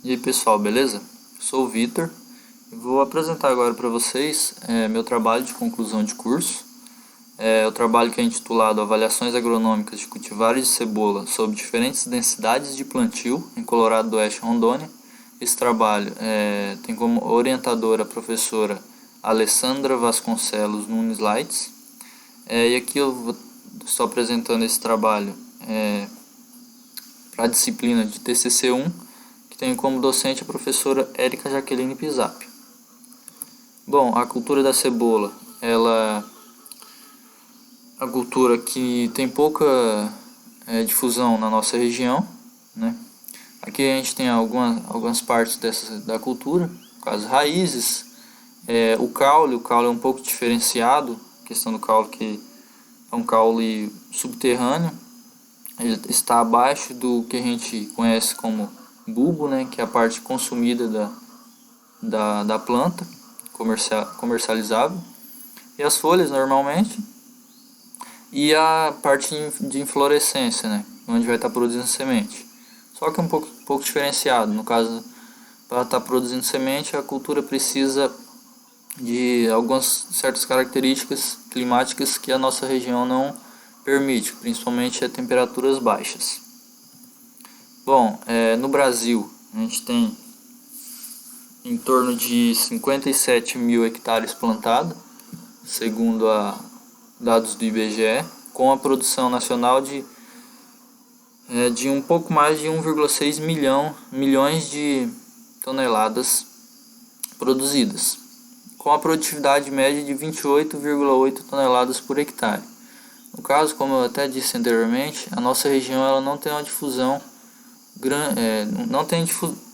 E aí pessoal, beleza? Sou o Vitor e vou apresentar agora para vocês meu trabalho de conclusão de curso. O trabalho que é intitulado Avaliações Agronômicas de Cultivares de Cebola sob diferentes densidades de plantio em Colorado do Oeste, Rondônia. Esse trabalho tem como orientadora a professora Alessandra Vasconcelos Nunes Leitz. E aqui estou apresentando esse trabalho para a disciplina de TCC1, que tem como docente a professora Érica Jaqueline Pisapio. Bom, a cultura da cebola, ela é uma cultura que tem pouca difusão na nossa região, né? Aqui a gente tem algumas partes da cultura, as raízes, o caule é um pouco diferenciado, a questão do caule que é um caule subterrâneo, ele está abaixo do que a gente conhece como bulbo, né, que é a parte consumida da planta, comercializável, e as folhas normalmente, e a parte de inflorescência, né, onde vai estar produzindo semente. Só que é um pouco diferenciado. No caso, para estar produzindo semente, a cultura precisa de algumas certas características climáticas que a nossa região não permite, principalmente a temperaturas baixas. Bom, no Brasil a gente tem em torno de 57 mil hectares plantados, segundo dados do IBGE, com a produção nacional de um pouco mais de 1,6 milhões de toneladas produzidas, com a produtividade média de 28,8 toneladas por hectare. No caso, como eu até disse anteriormente, a nossa região ela não tem uma difusão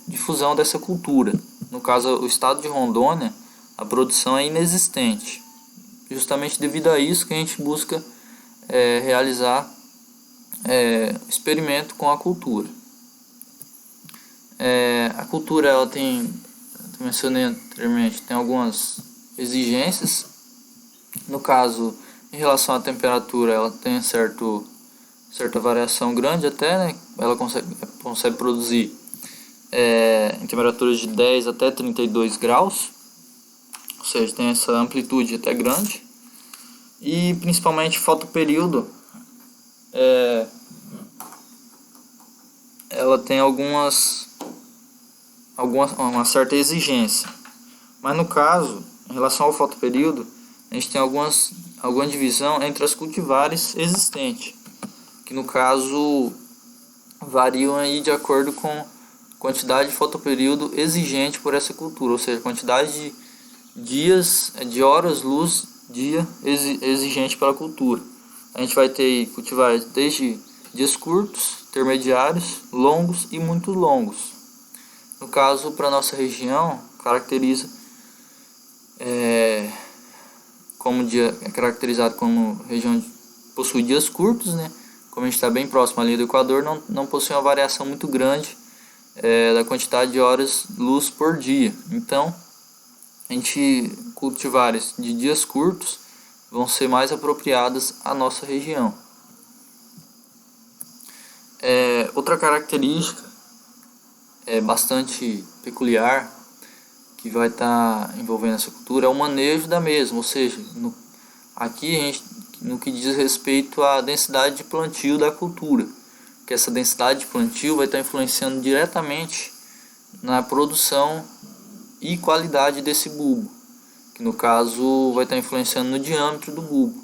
difusão dessa cultura. No caso, o estado de Rondônia, a produção é inexistente. Justamente devido a isso que a gente busca realizar experimento com a cultura. A cultura, ela eu mencionei anteriormente, tem algumas exigências. No caso, em relação à temperatura, ela tem certa variação grande até, né? Ela consegue produzir em temperaturas de 10 até 32 graus, ou seja, tem essa amplitude até grande. E principalmente fotoperíodo, ela tem uma certa exigência. Mas no caso, em relação ao fotoperíodo, a gente tem alguma divisão entre as cultivares existentes, que no caso variam aí de acordo com a quantidade de fotoperíodo exigente por essa cultura, ou seja, a quantidade de dias, de horas luz dia exigente pela cultura. A gente vai ter cultivares desde dias curtos, intermediários, longos e muito longos. No caso, para nossa região, caracteriza é caracterizado como região que possui dias curtos, né? Como a gente está bem próximo ali do Equador, não possui uma variação muito grande da quantidade de horas luz por dia. Então, a gente cultivares de dias curtos vão ser mais apropriadas à nossa região. Outra característica bastante peculiar que vai estar envolvendo essa cultura é o manejo da mesma, ou seja, aqui a gente, no que diz respeito à densidade de plantio da cultura, que essa densidade de plantio vai estar influenciando diretamente na produção e qualidade desse bulbo, que no caso vai estar influenciando no diâmetro do bulbo,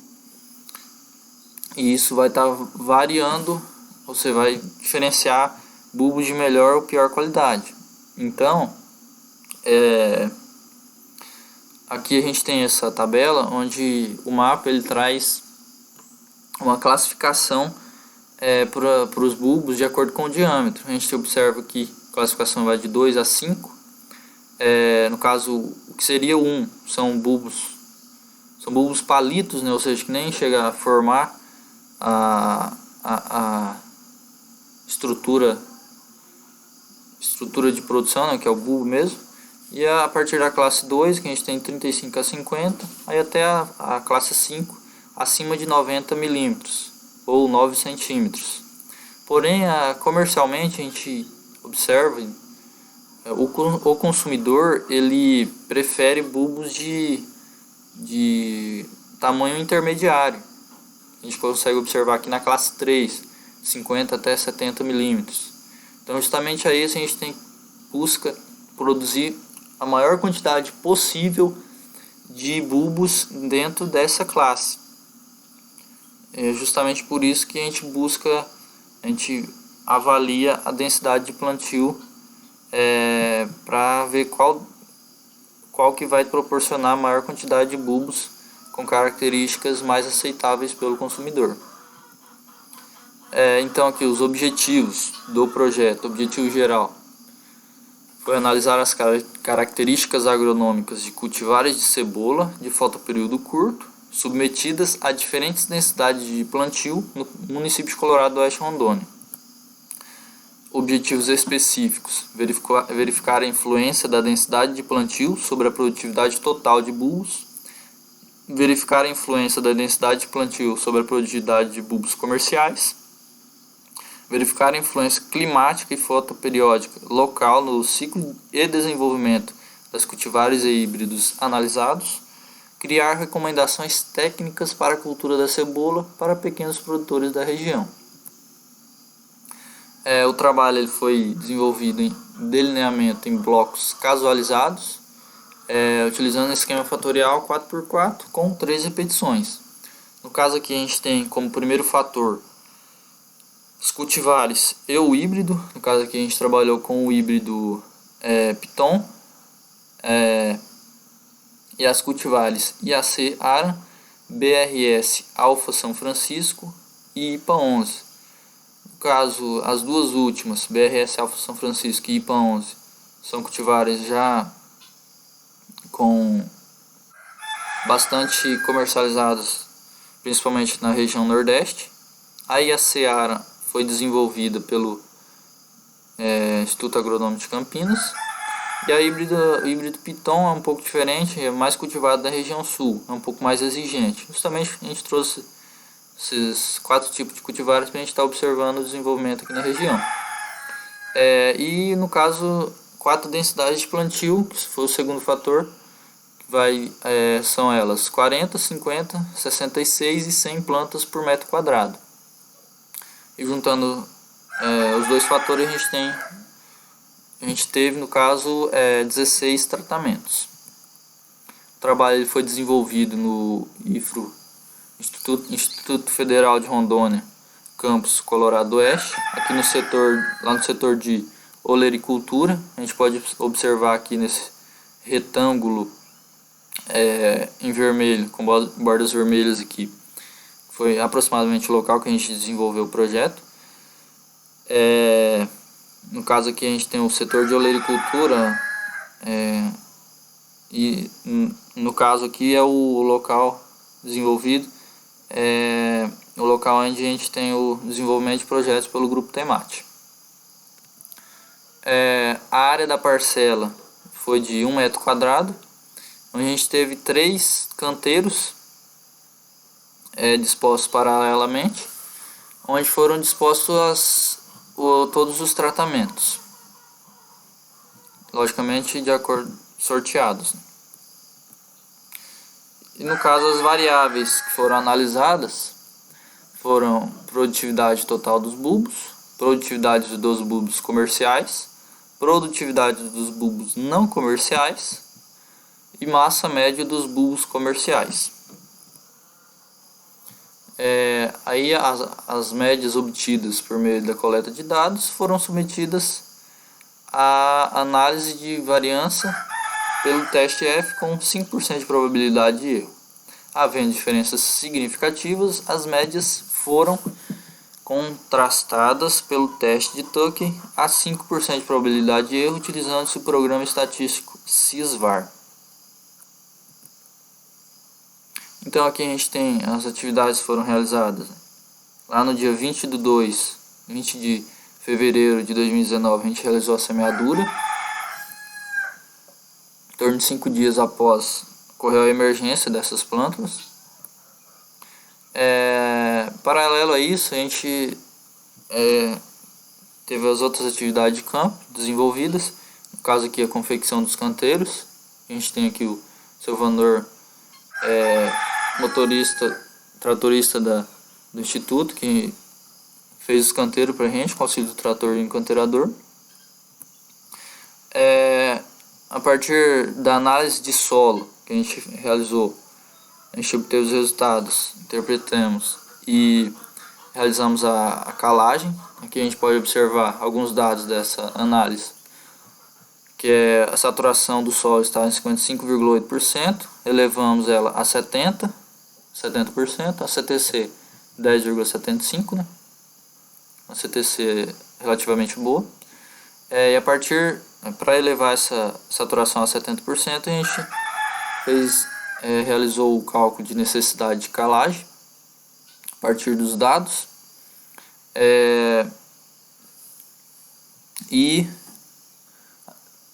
e isso vai estar variando, você vai diferenciar bulbos de melhor ou pior qualidade. Então, aqui a gente tem essa tabela onde o mapa ele traz uma classificação para os bulbos de acordo com o diâmetro. A gente observa que a classificação vai de 2 a 5. No caso, o que seria 1 são bulbos palitos, né? Ou seja, que nem chega a formar a estrutura de produção, né? Que é o bulbo mesmo. E a partir da classe 2, que a gente tem 35 a 50, aí até a classe 5, acima de 90 milímetros ou 9 centímetros. Porém, comercialmente a gente observa O consumidor ele prefere bulbos de tamanho intermediário. A gente consegue observar aqui na classe 3, 50 até 70 milímetros. Então justamente a isso a gente busca produzir a maior quantidade possível de bulbos dentro dessa classe. É justamente por isso que a gente avalia a densidade de plantio para ver qual que vai proporcionar a maior quantidade de bulbos com características mais aceitáveis pelo consumidor. Então aqui os objetivos do projeto, objetivo geral, foi analisar as características agronômicas de cultivares de cebola de fotoperíodo curto, submetidas a diferentes densidades de plantio no município de Colorado do Oeste, Rondônia. Objetivos específicos: verificar a influência da densidade de plantio sobre a produtividade total de bulbos, verificar a influência da densidade de plantio sobre a produtividade de bulbos comerciais, verificar a influência climática e fotoperiódica local no ciclo e desenvolvimento das cultivares e híbridos analisados, criar recomendações técnicas para a cultura da cebola para pequenos produtores da região. O trabalho ele foi desenvolvido em delineamento em blocos casualizados, utilizando um esquema fatorial 4x4 com 3 repetições. No caso aqui a gente tem como primeiro fator os cultivares e o híbrido. No caso aqui a gente trabalhou com o híbrido Piton, e as cultivares IAC Ara, BRS Alfa São Francisco e IPA 11. No caso, as duas últimas, BRS Alfa São Francisco e IPA 11, são cultivares já com bastante comercializados, principalmente na região Nordeste. A IAC Ara foi desenvolvida pelo Instituto Agronômico de Campinas. E a híbrido Piton é um pouco diferente, é mais cultivado na região sul, é um pouco mais exigente. Justamente a gente trouxe esses 4 tipos de cultivares para a gente estar observando o desenvolvimento aqui na região. E no caso, 4 densidades de plantio, que foi o segundo fator, são elas 40, 50, 66 e 100 plantas por metro quadrado. E juntando os dois fatores a gente teve, no caso, 16 tratamentos. O trabalho foi desenvolvido no IFRO, Instituto Federal de Rondônia, campus Colorado Oeste, aqui lá no setor de olericultura. A gente pode observar aqui nesse retângulo em vermelho, com bordas vermelhas aqui, foi aproximadamente o local que a gente desenvolveu o projeto. No caso aqui a gente tem o setor de olericultura, e no caso aqui é o local desenvolvido, o local onde a gente tem o desenvolvimento de projetos pelo grupo Temate. A área da parcela foi de 1 metro quadrado, onde a gente teve 3 canteiros dispostos paralelamente, onde foram dispostos todos os tratamentos, logicamente de acordo sorteados. E no caso as variáveis que foram analisadas foram produtividade total dos bulbos, produtividade dos bulbos comerciais, produtividade dos bulbos não comerciais e massa média dos bulbos comerciais. Aí as médias obtidas por meio da coleta de dados foram submetidas à análise de variância pelo teste F com 5% de probabilidade de erro. Havendo diferenças significativas, as médias foram contrastadas pelo teste de Tucker a 5% de probabilidade de erro, utilizando-se o programa estatístico SysVar. Então aqui a gente tem as atividades que foram realizadas. Lá no dia 20 de fevereiro de 2019 a gente realizou a semeadura. Em torno de 5 dias após ocorreu a emergência dessas plantas. Paralelo a isso, a gente teve as outras atividades de campo desenvolvidas. caso aqui a confecção dos canteiros. A gente tem aqui o seu Vanor, motorista, tratorista do Instituto, que fez os canteiros pra gente, com auxílio do trator e encanteirador. A partir da análise de solo que a gente realizou, a gente obteve os resultados, interpretamos e realizamos a calagem. Aqui a gente pode observar alguns dados dessa análise, que é a saturação do solo está em 55,8%, elevamos ela a 70%, a CTC 10,75%, né? A CTC relativamente boa. E a partir, para elevar essa saturação a 70%, a gente realizou o cálculo de necessidade de calagem a partir dos dados, e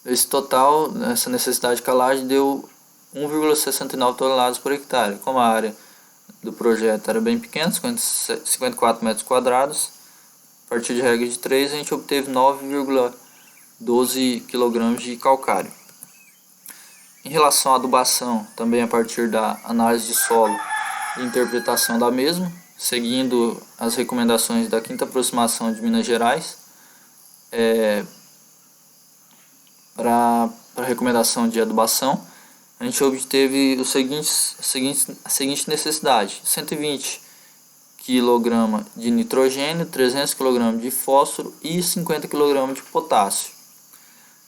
esse total, essa necessidade de calagem deu 1,69 toneladas por hectare. Como a área do projeto era bem pequena, 54 metros quadrados, a partir de regra de 3 a gente obteve 9,12 kg de calcário. Em relação à adubação, também a partir da análise de solo e interpretação da mesma, seguindo as recomendações da 5ª aproximação de Minas Gerais, para a recomendação de adubação, a gente obteve a seguinte necessidade: 120 kg de nitrogênio, 300 kg de fósforo e 50 kg de potássio.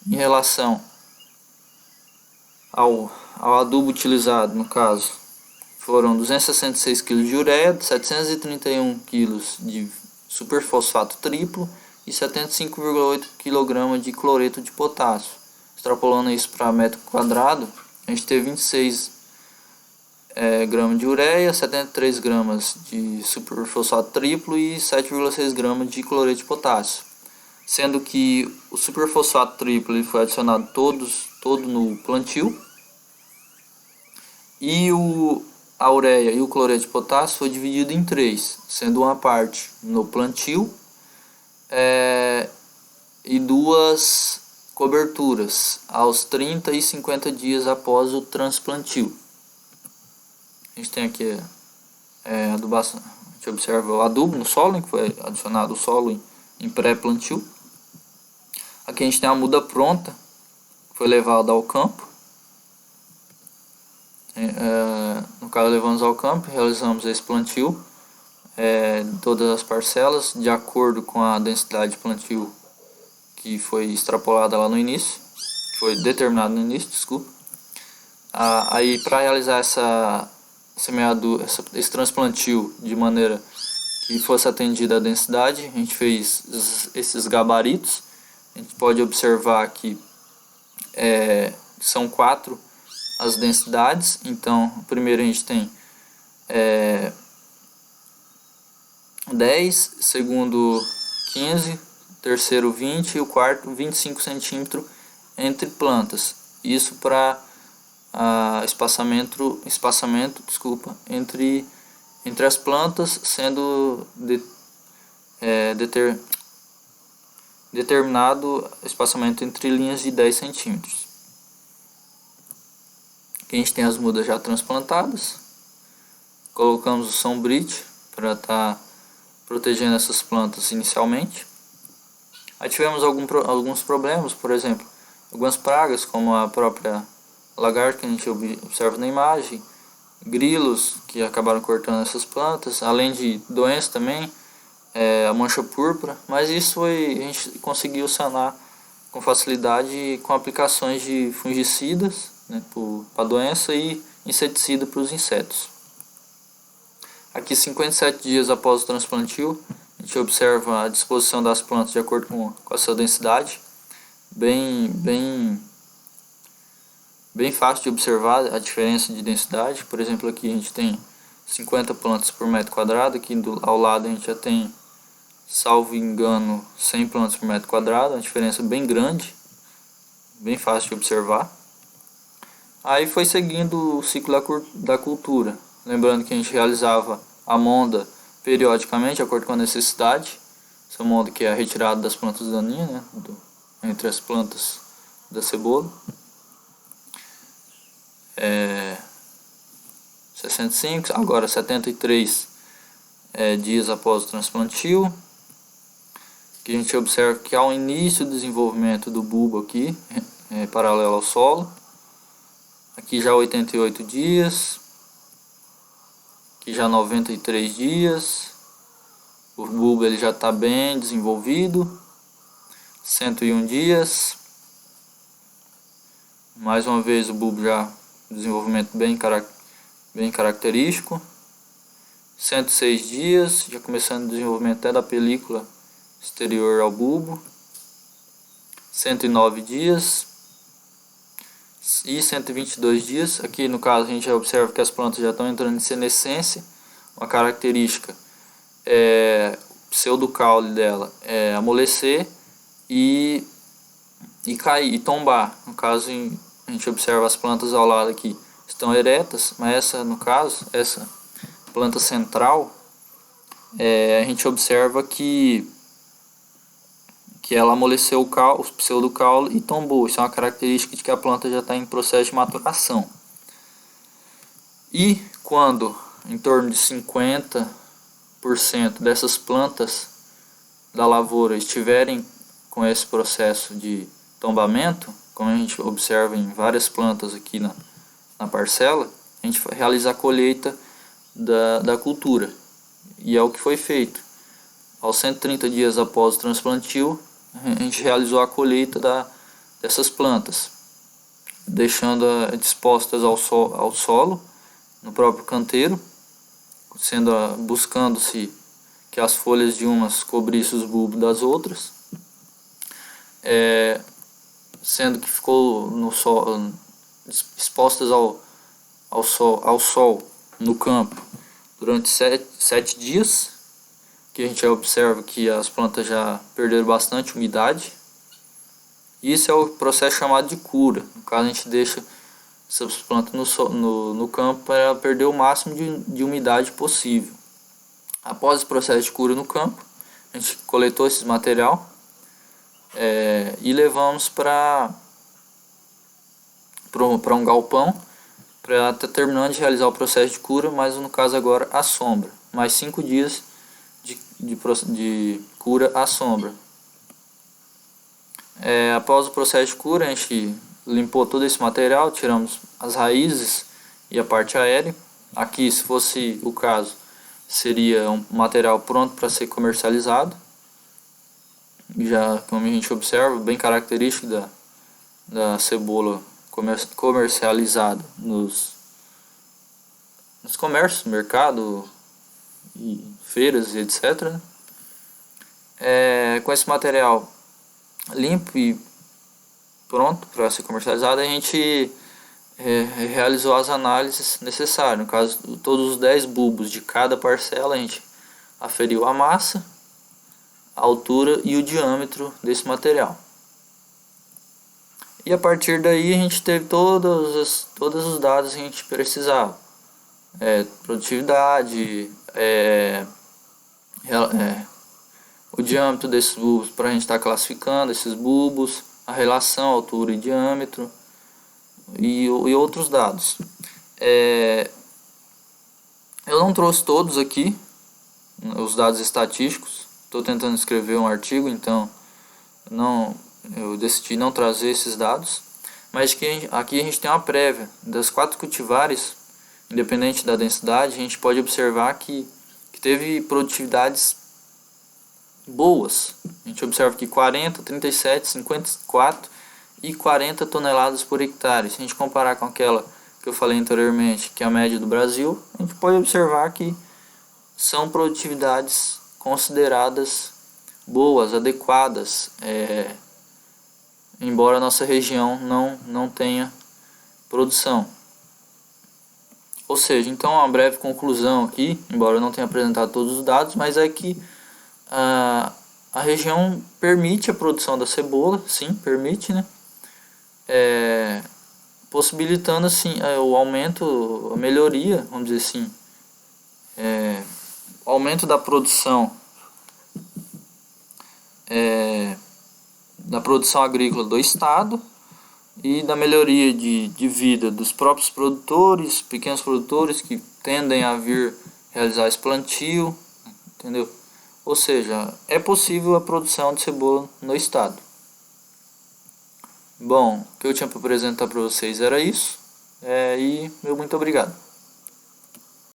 Em relação ao adubo utilizado, no caso, foram 266 kg de ureia, 731 kg de superfosfato triplo e 75,8 kg de cloreto de potássio. Extrapolando isso para metro quadrado, a gente teve 26 gramas de ureia, 73 gramas de superfosfato triplo e 7,6 gramas de cloreto de potássio. Sendo que o superfosfato triplo ele foi adicionado todo no plantio, e a ureia e o cloreto de potássio foi dividido em 3, sendo uma parte no plantio e 2 coberturas aos 30 e 50 dias após o transplantio. A gente tem aqui a adubação. A gente observa o adubo no solo, que foi adicionado o solo em pré-plantio. Aqui a gente tem a muda pronta, que foi levada ao campo. No caso, levamos ao campo, realizamos esse plantio em todas as parcelas, de acordo com a densidade de plantio que foi extrapolada lá no início, que foi determinada no início, desculpa. Aí, para realizar esse transplantio de maneira que fosse atendida a densidade, a gente fez esses gabaritos. A gente pode observar que são 4 as densidades. Então, primeiro a gente tem 10, segundo 15, terceiro 20 e o quarto 25 centímetros entre plantas. Isso para espaçamento entre as plantas, sendo determinado espaçamento entre linhas de 10 centímetros. Aqui a gente tem as mudas já transplantadas. Colocamos o sombrite para estar protegendo essas plantas inicialmente. Aí tivemos alguns problemas, por exemplo, algumas pragas, como a própria lagarta que a gente observa na imagem, grilos que acabaram cortando essas plantas, além de doenças também, a mancha púrpura, mas isso a gente conseguiu sanar com facilidade com aplicações de fungicidas, né, para a doença, e inseticida para os insetos. Aqui, 57 dias após o transplantio, a gente observa a disposição das plantas de acordo com a sua densidade, bem fácil de observar a diferença de densidade. Por exemplo, aqui a gente tem 50 plantas por metro quadrado, aqui ao lado a gente já tem, salvo engano, 100 plantas por metro quadrado, uma diferença bem grande, bem fácil de observar. Aí foi seguindo o ciclo da cultura, lembrando que a gente realizava a monda periodicamente, de acordo com a necessidade. Essa monda que é a retirada das plantas daninhas, né, entre as plantas da cebola. 65, agora 73 dias após o transplantio. Que a gente observa que há um início do desenvolvimento do bulbo aqui, paralelo ao solo. Aqui já 88 dias. Aqui já 93 dias. O bulbo ele já está bem desenvolvido. 101 dias. Mais uma vez o bulbo já desenvolvimento bem característico. 106 dias, já começando o desenvolvimento até da película exterior ao bulbo. 109 dias e 122 dias. Aqui no caso a gente já observa que as plantas já estão entrando em senescência. Uma característica o pseudocaule dela é amolecer e cair, e tombar. No caso a gente observa as plantas ao lado aqui estão eretas, mas essa planta central, a gente observa que ela amoleceu o pseudocaule e tombou. Isso é uma característica de que a planta já está em processo de maturação. E quando em torno de 50% dessas plantas da lavoura estiverem com esse processo de tombamento, como a gente observa em várias plantas aqui na parcela, a gente realiza a colheita da cultura. E é o que foi feito. Aos 130 dias após o transplantio, a gente realizou a colheita dessas plantas, deixando-as dispostas ao solo, no próprio canteiro, buscando-se que as folhas de umas cobrissem os bulbos das outras, sendo que ficou no sol, expostas ao sol no campo durante 7 dias, que a gente já observa que as plantas já perderam bastante umidade. Isso é o processo chamado de cura. No caso, a gente deixa essas plantas no campo para perder o máximo de umidade possível. Após o processo de cura no campo, a gente coletou esse material e levamos para um galpão para estar terminando de realizar o processo de cura, mas no caso agora à sombra. Mais 5 dias de cura à sombra. Após o processo de cura, a gente limpou todo esse material, tiramos as raízes e a parte aérea. Aqui, se fosse o caso, seria um material pronto para ser comercializado. Já, como a gente observa, bem característico da cebola comercializada nos comércios, mercado e feiras e etc. Com esse material limpo e pronto para ser comercializado, a gente realizou as análises necessárias. No caso, todos os 10 bulbos de cada parcela, a gente aferiu a massa, a altura e o diâmetro desse material. E a partir daí a gente teve todos os dados que a gente precisava. Produtividade, o diâmetro desses bulbos para a gente estar classificando esses bulbos, a relação altura e diâmetro e outros dados. Eu não trouxe todos aqui, os dados estatísticos. Estou tentando escrever um artigo, então eu decidi não trazer esses dados. Mas aqui a gente tem uma prévia das 4 cultivares, independente da densidade. A gente pode observar que teve produtividades boas. A gente observa que 40, 37, 54 e 40 toneladas por hectare. Se a gente comparar com aquela que eu falei anteriormente, que é a média do Brasil, a gente pode observar que são produtividades consideradas boas, adequadas, embora a nossa região não tenha produção. Ou seja, então uma breve conclusão aqui, embora eu não tenha apresentado todos os dados, mas é que a região permite a produção da cebola, sim, permite, né? Possibilitando assim o aumento, a melhoria, vamos dizer assim, o aumento da produção agrícola do estado, e da melhoria de vida dos próprios produtores, pequenos produtores que tendem a vir realizar esse plantio, entendeu? Ou seja, é possível a produção de cebola no estado. Bom, o que eu tinha para apresentar para vocês era isso, e meu muito obrigado.